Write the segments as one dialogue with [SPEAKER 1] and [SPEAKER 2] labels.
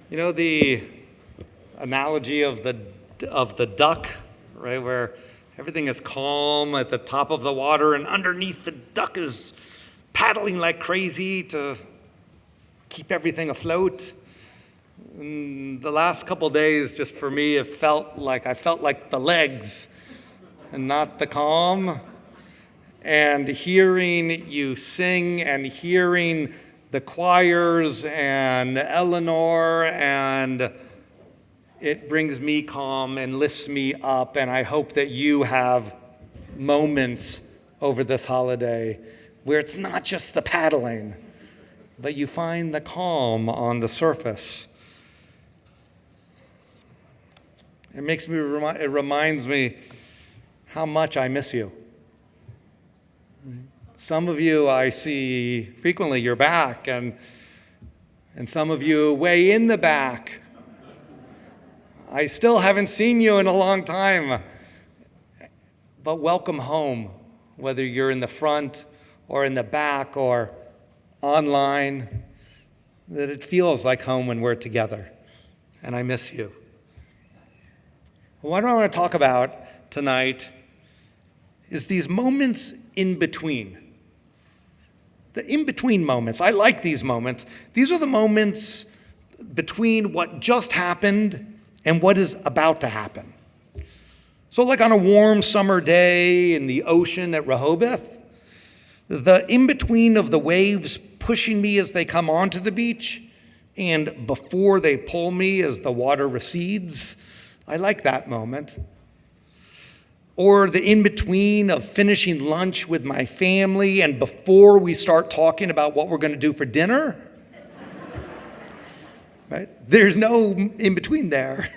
[SPEAKER 1] You know the analogy of the duck, right? Where everything is calm at the top of the water, and underneath the duck is paddling like crazy to keep everything afloat. And the last couple days, just for me, I felt like the legs and not the calm. And hearing you sing and hearing the choirs and Eleanor, and it brings me calm and lifts me up. And I hope that you have moments over this holiday where it's not just the paddling, but you find the calm on the surface. It reminds me how much I miss you. Some of you I see frequently, you're back, and some of you way in the back. I still haven't seen you in a long time, but welcome home, whether you're in the front or in the back or online, that it feels like home when we're together, and I miss you. What I want to talk about tonight is these moments in between. The in-between moments. I like these moments. These are the moments between what just happened and what is about to happen. So like on a warm summer day in the ocean at Rehoboth, the in-between of the waves pushing me as they come onto the beach and before they pull me as the water recedes, I like that moment. Or the in-between of finishing lunch with my family and before we start talking about what we're going to do for dinner. Right? There's no in-between there.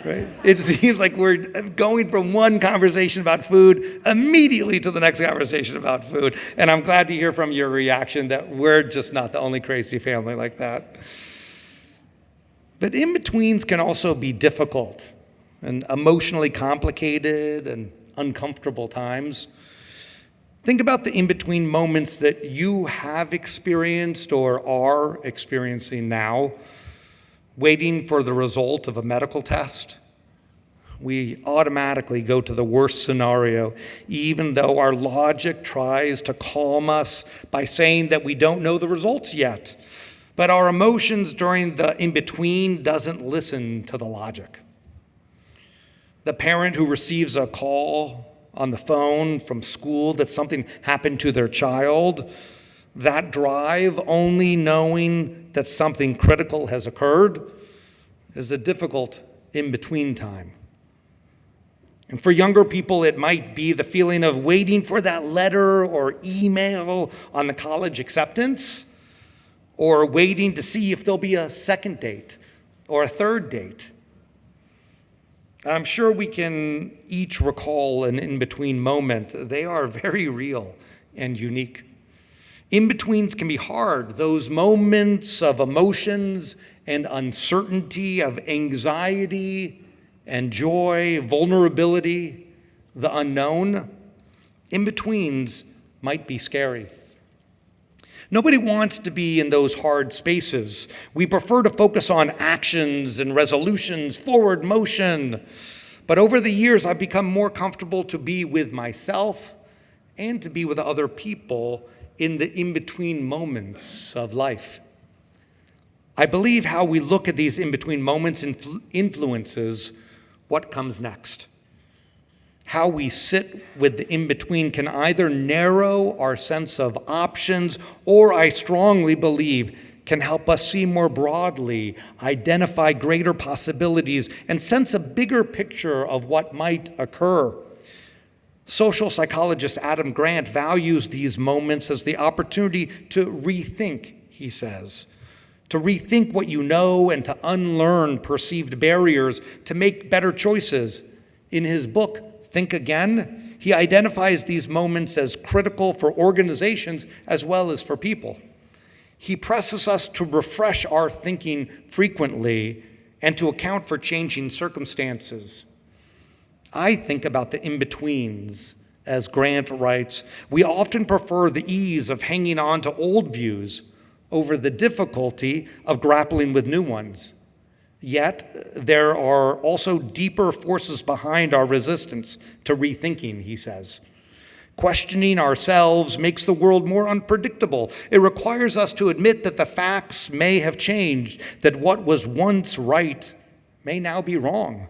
[SPEAKER 1] Right? It seems like we're going from one conversation about food immediately to the next conversation about food. And I'm glad to hear from your reaction that we're just not the only crazy family like that. But in-betweens can also be difficult and emotionally complicated and uncomfortable times. Think about the in-between moments that you have experienced or are experiencing now. Waiting for the result of a medical test. We automatically go to the worst scenario, even though our logic tries to calm us by saying that we don't know the results yet. But our emotions during the in-between doesn't listen to the logic. The parent who receives a call on the phone from school that something happened to their child, that drive, only knowing that something critical has occurred, is a difficult in-between time. And for younger people, it might be the feeling of waiting for that letter or email on the college acceptance, or waiting to see if there'll be a second date or a third date. I'm sure we can each recall an in-between moment. They are very real and unique. In-betweens can be hard. Those moments of emotions and uncertainty, of anxiety and joy, vulnerability, the unknown. In-betweens might be scary. Nobody wants to be in those hard spaces. We prefer to focus on actions and resolutions, forward motion. But over the years, I've become more comfortable to be with myself and to be with other people in the in-between moments of life. I believe how we look at these in-between moments influences what comes next. How we sit with the in-between can either narrow our sense of options, or I strongly believe can help us see more broadly, identify greater possibilities, and sense a bigger picture of what might occur. Social psychologist Adam Grant values these moments as the opportunity to rethink, he says. To rethink what you know and to unlearn perceived barriers to make better choices. In his book, Think Again, he identifies these moments as critical for organizations as well as for people. He presses us to refresh our thinking frequently and to account for changing circumstances. I think about the in-betweens. As Grant writes, we often prefer the ease of hanging on to old views over the difficulty of grappling with new ones. Yet, there are also deeper forces behind our resistance to rethinking, he says. Questioning ourselves makes the world more unpredictable. It requires us to admit that the facts may have changed, that what was once right may now be wrong.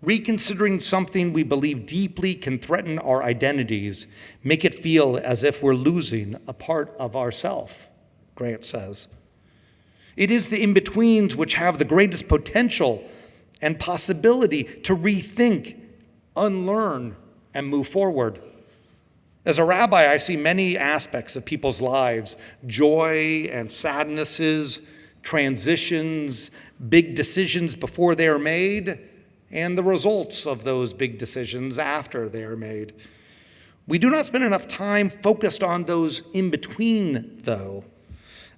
[SPEAKER 1] Reconsidering something we believe deeply can threaten our identities, make it feel as if we're losing a part of ourself, Grant says. It is the in-betweens which have the greatest potential and possibility to rethink, unlearn, and move forward. As a rabbi, I see many aspects of people's lives, joy and sadnesses, transitions, big decisions before they are made, and the results of those big decisions after they are made. We do not spend enough time focused on those in between, though.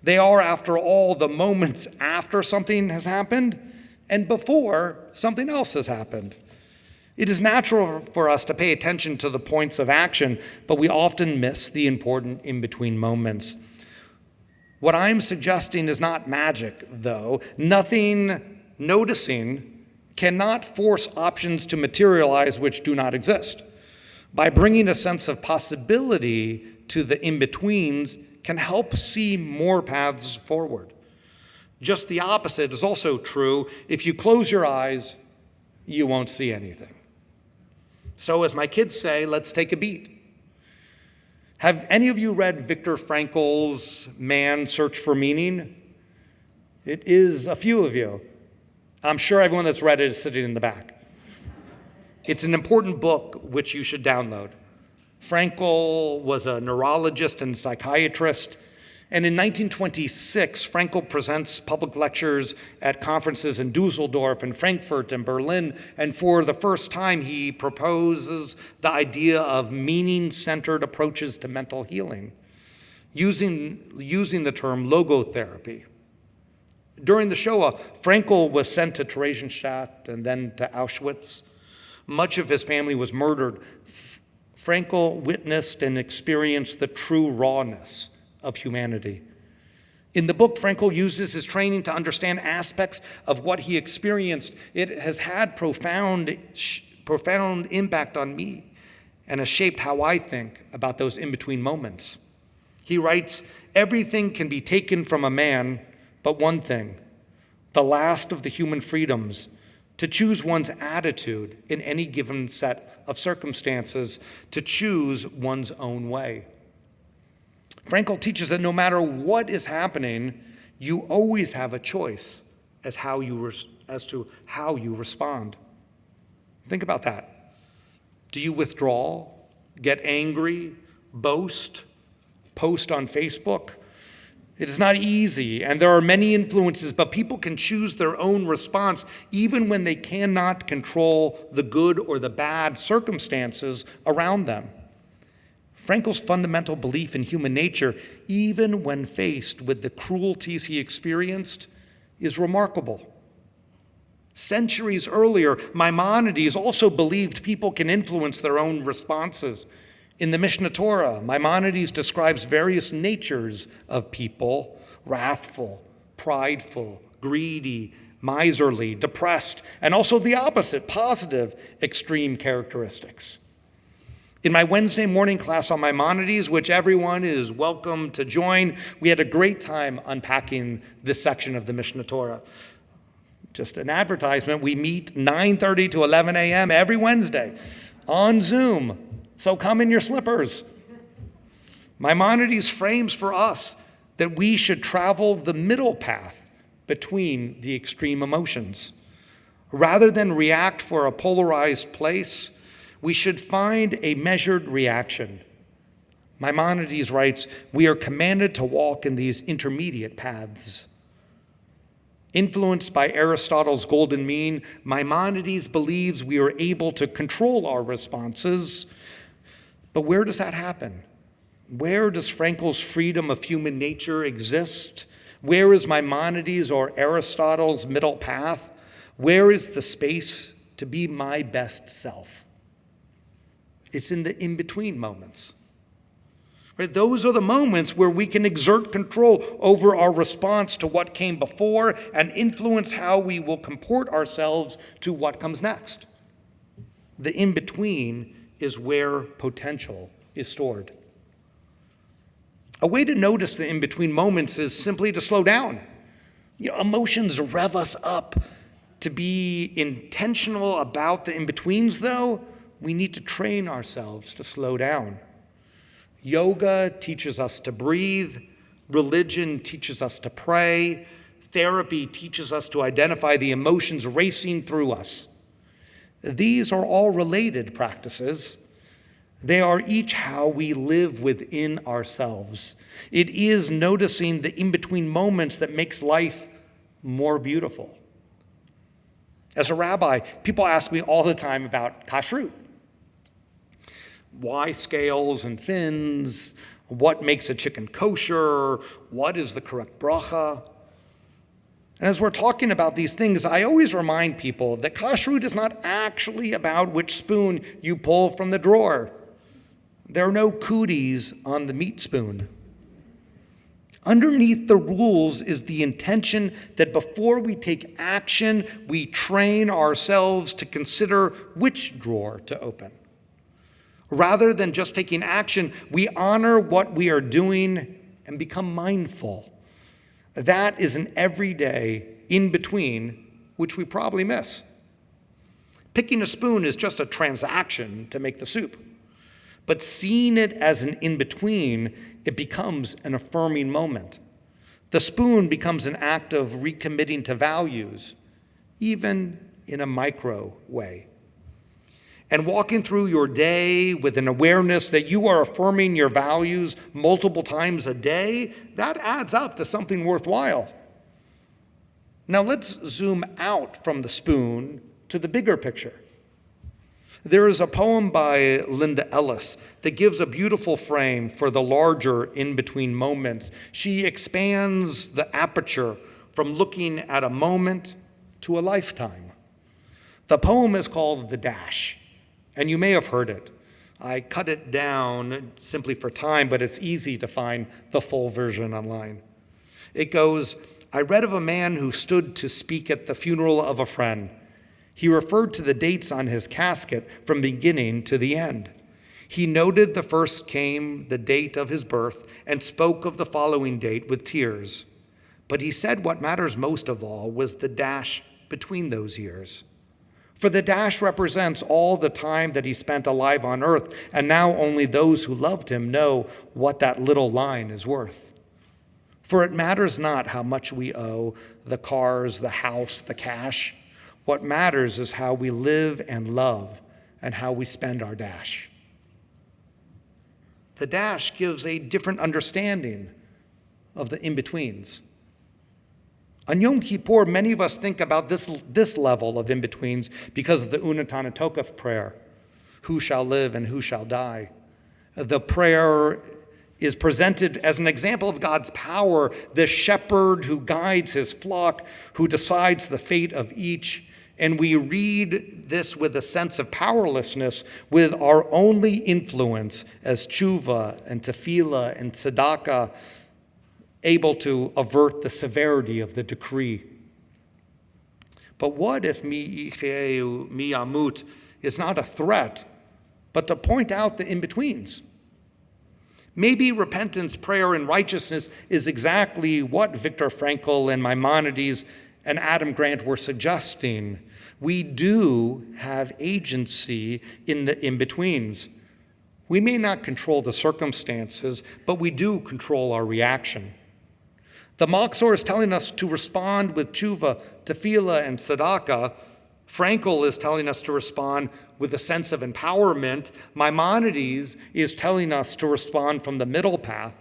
[SPEAKER 1] They are, after all, the moments after something has happened and before something else has happened. It is natural for us to pay attention to the points of action, but we often miss the important in-between moments. What I'm suggesting is not magic, though. Noticing cannot force options to materialize which do not exist. By bringing a sense of possibility to the in-betweens can help see more paths forward. Just the opposite is also true. If you close your eyes, you won't see anything. So as my kids say, let's take a beat. Have any of you read Viktor Frankl's Man's Search for Meaning? It is a few of you. I'm sure everyone that's read it is sitting in the back. It's an important book which you should download. Frankl was a neurologist and psychiatrist, and in 1926, Frankl presents public lectures at conferences in Dusseldorf and Frankfurt and Berlin, and for the first time, he proposes the idea of meaning-centered approaches to mental healing, using the term logotherapy. During the Shoah, Frankl was sent to Theresienstadt and then to Auschwitz. Much of his family was murdered. Frankl witnessed and experienced the true rawness of humanity. In the book, Frankl uses his training to understand aspects of what he experienced. It has had profound impact on me and has shaped how I think about those in-between moments. He writes, "Everything can be taken from a man, but one thing, the last of the human freedoms, to choose one's attitude in any given set of circumstances, to choose one's own way." Frankl teaches that no matter what is happening, you always have a choice as to how you respond. Think about that. Do you withdraw, get angry, boast, post on Facebook? It is not easy, and there are many influences, but people can choose their own response even when they cannot control the good or the bad circumstances around them. Frankl's fundamental belief in human nature, even when faced with the cruelties he experienced, is remarkable. Centuries earlier, Maimonides also believed people can influence their own responses. In the Mishnah Torah, Maimonides describes various natures of people: wrathful, prideful, greedy, miserly, depressed, and also the opposite, positive, extreme characteristics. In my Wednesday morning class on Maimonides, which everyone is welcome to join, we had a great time unpacking this section of the Mishnah Torah. Just an advertisement, we meet 9:30 to 11 a.m. every Wednesday on Zoom. So come in your slippers. Maimonides frames for us that we should travel the middle path between the extreme emotions. Rather than react for a polarized place, we should find a measured reaction. Maimonides writes, we are commanded to walk in these intermediate paths. Influenced by Aristotle's golden mean, Maimonides believes we are able to control our responses. But where does that happen? Where does Frankl's freedom of human nature exist? Where is Maimonides or Aristotle's middle path? Where is the space to be my best self? It's in the in-between moments. Right? Those are the moments where we can exert control over our response to what came before and influence how we will comport ourselves to what comes next. The in-between is where potential is stored. A way to notice the in-between moments is simply to slow down. Emotions rev us up. To be intentional about the in-betweens, though, we need to train ourselves to slow down. Yoga teaches us to breathe. Religion teaches us to pray. Therapy teaches us to identify the emotions racing through us. These are all related practices. They are each how we live within ourselves. It is noticing the in-between moments that makes life more beautiful. As a rabbi, people ask me all the time about kashrut. Why scales and fins? What makes a chicken kosher? What is the correct bracha? And as we're talking about these things, I always remind people that kashrut is not actually about which spoon you pull from the drawer. There are no cooties on the meat spoon. Underneath the rules is the intention that before we take action, we train ourselves to consider which drawer to open. Rather than just taking action, we honor what we are doing and become mindful. That is an everyday in-between, which we probably miss. Picking a spoon is just a transaction to make the soup. But seeing it as an in-between, it becomes an affirming moment. The spoon becomes an act of recommitting to values, even in a micro way. And walking through your day with an awareness that you are affirming your values multiple times a day, that adds up to something worthwhile. Now let's zoom out from the spoon to the bigger picture. There is a poem by Linda Ellis that gives a beautiful frame for the larger in-between moments. She expands the aperture from looking at a moment to a lifetime. The poem is called The Dash, and you may have heard it. I cut it down simply for time, but it's easy to find the full version online. It goes, I read of a man who stood to speak at the funeral of a friend. He referred to the dates on his casket from beginning to the end. He noted the first came the date of his birth and spoke of the following date with tears. But he said what matters most of all was the dash between those years. For the dash represents all the time that he spent alive on earth, and now only those who loved him know what that little line is worth. For it matters not how much we owe, the cars, the house, the cash. What matters is how we live and love and how we spend our dash. The dash gives a different understanding of the in-betweens. On Yom Kippur, many of us think about this level of in-betweens because of the Unatana Tokef prayer, who shall live and who shall die. The prayer is presented as an example of God's power, the shepherd who guides his flock, who decides the fate of each. And we read this with a sense of powerlessness, with our only influence as tshuva and tefillah and tzedakah able to avert the severity of the decree. But what if mi yicheu mi yamut is not a threat, but to point out the in-betweens? Maybe repentance, prayer, and righteousness is exactly what Viktor Frankl and Maimonides and Adam Grant were suggesting. We do have agency in the in-betweens. We may not control the circumstances, but we do control our reaction. The Machzor is telling us to respond with tshuva, tefillah, and tzedakah. Frankl is telling us to respond with a sense of empowerment. Maimonides is telling us to respond from the middle path.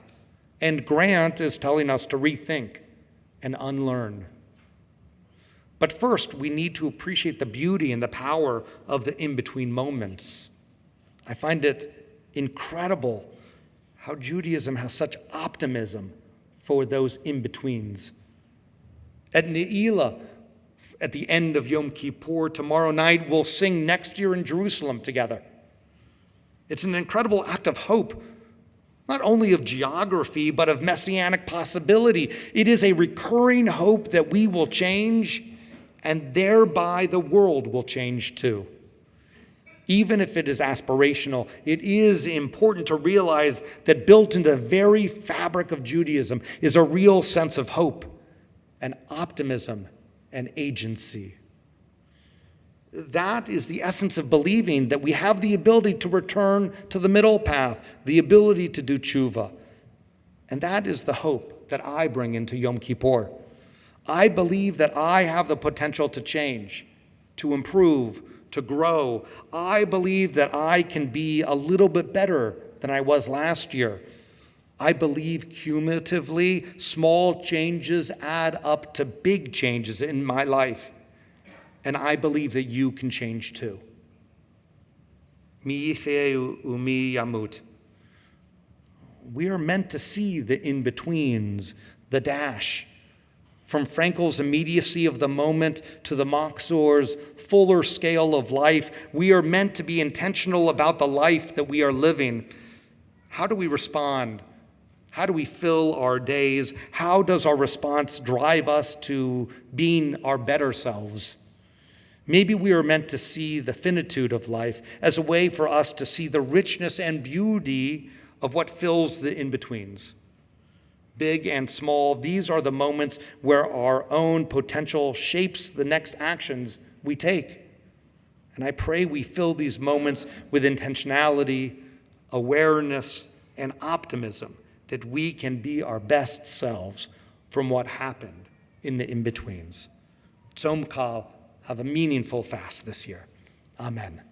[SPEAKER 1] And Grant is telling us to rethink and unlearn. But first, we need to appreciate the beauty and the power of the in-between moments. I find it incredible how Judaism has such optimism for those in-betweens. At Ne'ilah, at the end of Yom Kippur, tomorrow night, we'll sing Next Year in Jerusalem together. It's an incredible act of hope. not only of geography, but of messianic possibility. It is a recurring hope that we will change, and thereby the world will change too. Even if it is aspirational, it is important to realize that built into the very fabric of Judaism is a real sense of hope and optimism and agency. That is the essence of believing that we have the ability to return to the middle path, the ability to do tshuva. And that is the hope that I bring into Yom Kippur. I believe that I have the potential to change, to improve, to grow. I believe that I can be a little bit better than I was last year. I believe cumulatively, small changes add up to big changes in my life. And I believe that you can change too. Mi yicheu u'mi yamut. We are meant to see the in-betweens, the dash. From Frankel's immediacy of the moment to the Machzor's fuller scale of life, we are meant to be intentional about the life that we are living. How do we respond? How do we fill our days? How does our response drive us to being our better selves? Maybe we are meant to see the finitude of life as a way for us to see the richness and beauty of what fills the in-betweens. Big and small, these are the moments where our own potential shapes the next actions we take. And I pray we fill these moments with intentionality, awareness, and optimism that we can be our best selves from what happened in the in-betweens. Tzom Kal, have a meaningful fast this year. Amen.